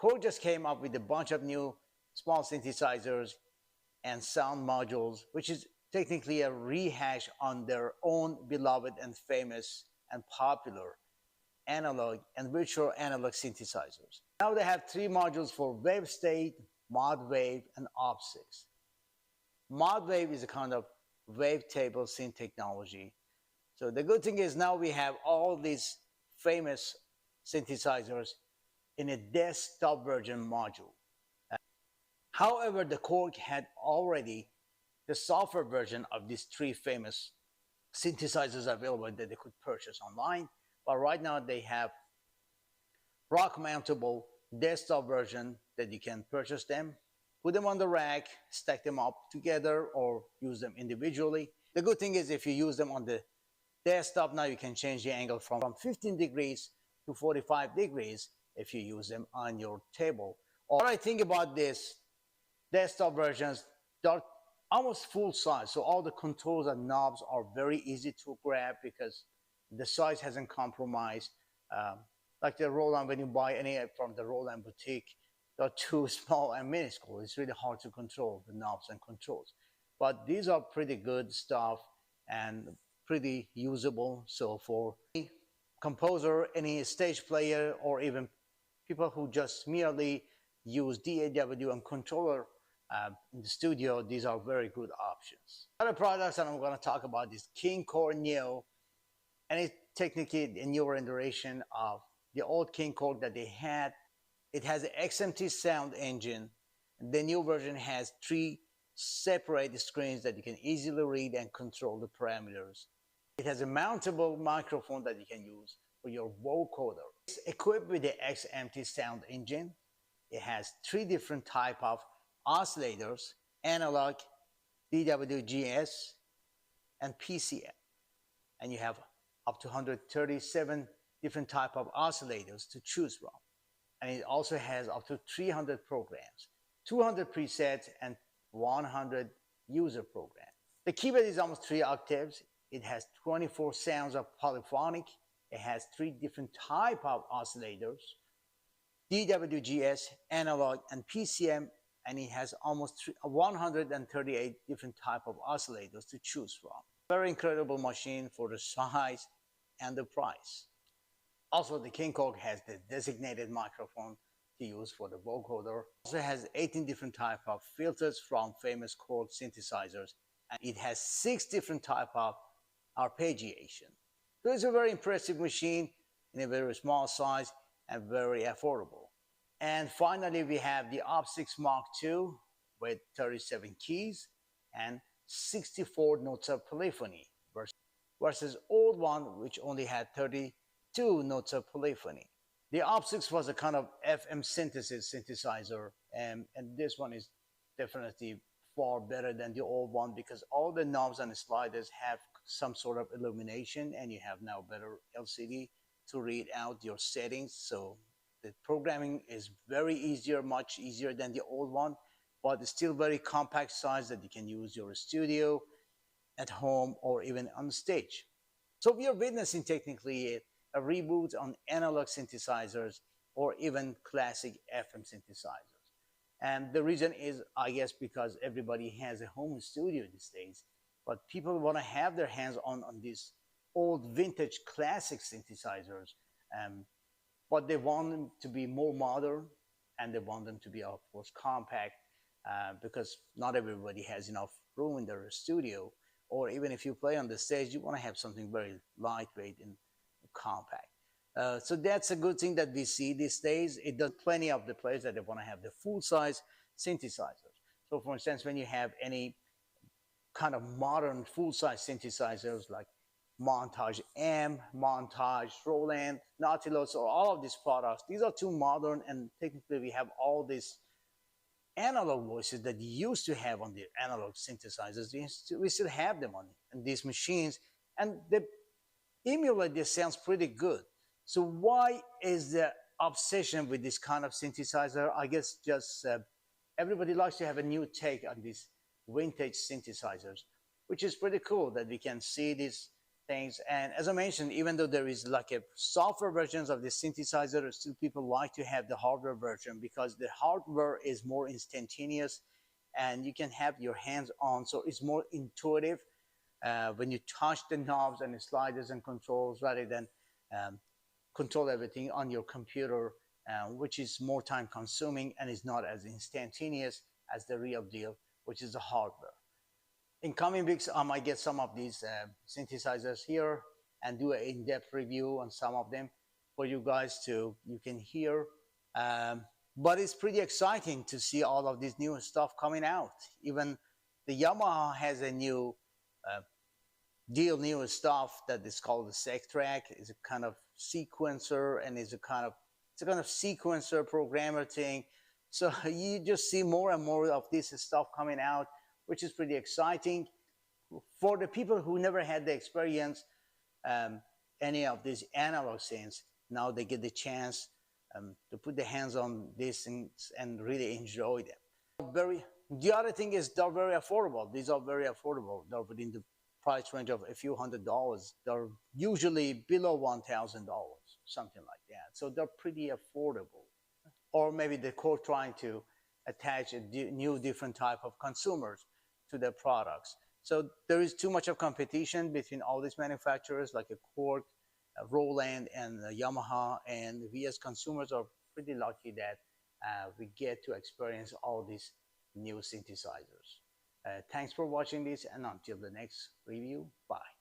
Korg just came up with a bunch of new small synthesizers and sound modules, which is technically a rehash on their own beloved and famous and popular analog and virtual analog synthesizers. Now they have three modules for Wavestate, Modwave, and Opsix. Modwave is a kind of wavetable synth technology. So the good thing is now we have all these famous synthesizers in a desktop version module. However, the Korg had already the software version of these three famous synthesizers available that they could purchase online. But right now they have rack mountable desktop version that you can purchase them, put them on the rack, stack them up together, or use them individually. The good thing is if you use them on the desktop, now you can change the angle from 15 degrees to 45 degrees if you use them on your table. What I think about this desktop versions, they're almost full size, so all the controls and knobs are very easy to grab because the size hasn't compromised. Like the Roland, when you buy any from the Roland boutique, they're too small and minuscule. It's really hard to control the knobs and controls. But these are pretty good stuff and pretty usable. So for any composer, any stage player, or even people who just merely use DAW and controller in the studio, these are very good options. Other products that I'm going to talk about is KingKORG NEO, and it's technically a newer iteration of the old KingKORG that they had. It has an XMT sound engine. The new version has three separate screens that you can easily read and control the parameters. It has a mountable microphone that you can use for your vocoder. It's equipped with the XMT sound engine. It has three different types of oscillators: analog, DWGS, and PCM. And you have up to 137 different types of oscillators to choose from. And it also has up to 300 programs, 200 presets, and 100 user programs. The keyboard is almost 3 octaves. It has 24 sounds of polyphonic. It has 3 different types of oscillators: DWGS, analog, and PCM. And it has almost 138 different types of oscillators to choose from. Very incredible machine for the size and the price. Also, the KingKORG has the designated microphone to use for the vocoder. It also has 18 different types of filters from famous Korg synthesizers. And it has 6 different types of arpeggiation. So it's a very impressive machine in a very small size and very affordable. And finally, we have the Opsix Mark II with 37 keys and 64 notes of polyphony versus old one which only had 32 notes of polyphony. The Opsix was a kind of FM synthesis synthesizer, and this one is definitely far better than the old one because all the knobs and the sliders have some sort of illumination, and you have now better LCD to read out your settings. So the programming is very easier, much easier than the old one, but it's still very compact size that you can use your studio, at home, or even on stage. So we are witnessing technically a reboot on analog synthesizers or even classic FM synthesizers. And the reason is, I guess, because everybody has a home studio these days, but people want to have their hands on these old vintage classic synthesizers. But they want them to be more modern, and they want them to be, of course, compact, because not everybody has enough room in their studio. Or even if you play on the stage, you want to have something very lightweight and compact. So that's a good thing that we see these days. It does plenty of the players that they want to have the full-size synthesizers. So for instance, when you have any kind of modern full-size synthesizers like Montage M, Montage, Roland, Nautilus, or all of these products, these are too modern, and technically we have all these analog voices that you used to have on the analog synthesizers. We still have them on these machines, and they emulate this sounds pretty good. So why is the obsession with this kind of synthesizer? I guess just everybody likes to have a new take on these vintage synthesizers, which is pretty cool that we can see these things. And as I mentioned, even though there is like a software versions of the synthesizer, still people like to have the hardware version because the hardware is more instantaneous and you can have your hands on, so it's more intuitive when you touch the knobs and the sliders and controls rather than control everything on your computer, which is more time consuming and is not as instantaneous as the real deal, which is the hardware. In coming weeks, I might get some of these synthesizers here and do an in-depth review on some of them for you guys to, you can hear. But it's pretty exciting to see all of this new stuff coming out. Even the Yamaha has a new new stuff that is called the Sec Track. It's a kind of sequencer and it's a kind of sequencer programmer thing. So you just see more and more of this stuff coming out, which is pretty exciting. For the people who never had the experience, any of these analog synths, now they get the chance to put their hands on these things and really enjoy them. The other thing is they're very affordable. These are very affordable. They're within the price range of a few $100s. They're usually below $1,000, something like that. So they're pretty affordable. Or maybe the Korg trying to attach a new different type of consumers to their products. So there is too much of competition between all these manufacturers like a Korg, a Roland, and a Yamaha, and we as consumers are pretty lucky that we get to experience all these new synthesizers. Thanks for watching this, and until the next review, bye.